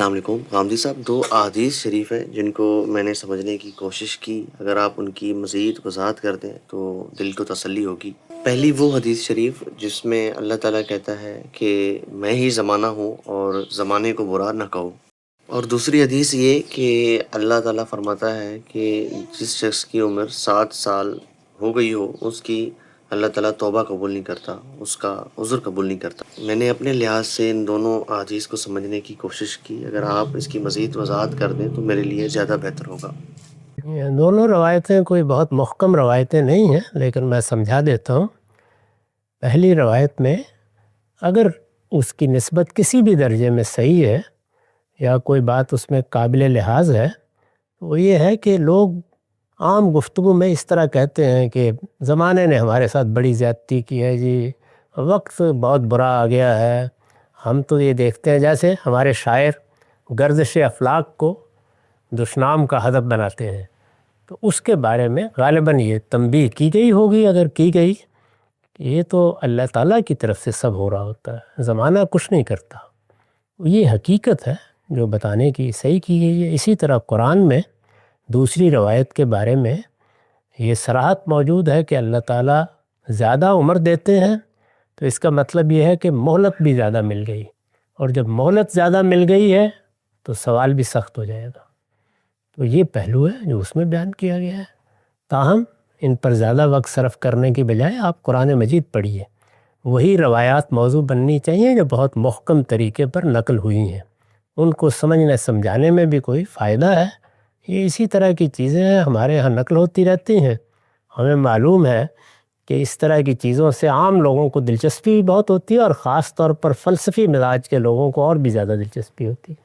السلام علیکم غامدی صاحب، دو احادیث شریف ہیں جن کو میں نے سمجھنے کی کوشش کی، اگر آپ ان کی مزید وضاحت کر دیں تو دل کو تسلی ہوگی۔ پہلی وہ حدیث شریف جس میں اللہ تعالیٰ کہتا ہے کہ میں ہی زمانہ ہوں اور زمانے کو برا نہ کہو، اور دوسری حدیث یہ کہ اللہ تعالیٰ فرماتا ہے کہ جس شخص کی عمر 7 سال ہو گئی ہو اس کی اللہ تعالیٰ توبہ قبول نہیں کرتا، اس کا عذر قبول نہیں کرتا۔ میں نے اپنے لحاظ سے ان دونوں احادیث کو سمجھنے کی کوشش کی، اگر آپ اس کی مزید وضاحت کر دیں تو میرے لیے زیادہ بہتر ہوگا۔ دونوں روایتیں کوئی بہت محکم روایتیں نہیں ہیں، لیکن میں سمجھا دیتا ہوں۔ پہلی روایت میں اگر اس کی نسبت کسی بھی درجے میں صحیح ہے یا کوئی بات اس میں قابل لحاظ ہے، وہ یہ ہے کہ لوگ عام گفتگو میں اس طرح کہتے ہیں کہ زمانے نے ہمارے ساتھ بڑی زیادتی کی ہے جی، وقت بہت برا آ گیا ہے۔ ہم تو یہ دیکھتے ہیں جیسے ہمارے شاعر گردش افلاک کو دشنام کا ہدف بناتے ہیں، تو اس کے بارے میں غالباً یہ تنبیہ کی گئی ہوگی، اگر کی گئی، یہ تو اللہ تعالیٰ کی طرف سے سب ہو رہا ہوتا ہے، زمانہ کچھ نہیں کرتا۔ یہ حقیقت ہے جو بتانے کی صحیح کی گئی ہے۔ اسی طرح قرآن میں دوسری روایت کے بارے میں یہ صراحت موجود ہے کہ اللہ تعالیٰ زیادہ عمر دیتے ہیں، تو اس کا مطلب یہ ہے کہ مہلت بھی زیادہ مل گئی، اور جب مہلت زیادہ مل گئی ہے تو سوال بھی سخت ہو جائے گا۔ تو یہ پہلو ہے جو اس میں بیان کیا گیا ہے۔ تاہم ان پر زیادہ وقت صرف کرنے کی بجائے آپ قرآن مجید پڑھیے، وہی روایات موضوع بننی چاہیے جو بہت محکم طریقے پر نقل ہوئی ہیں، ان کو سمجھنے سمجھانے میں بھی کوئی فائدہ ہے۔ یہ اسی طرح کی چیزیں ہیں، ہمارے ہاں نقل ہوتی رہتی ہیں، ہمیں معلوم ہے کہ اس طرح کی چیزوں سے عام لوگوں کو دلچسپی بہت ہوتی ہے، اور خاص طور پر فلسفی مزاج کے لوگوں کو اور بھی زیادہ دلچسپی ہوتی ہے۔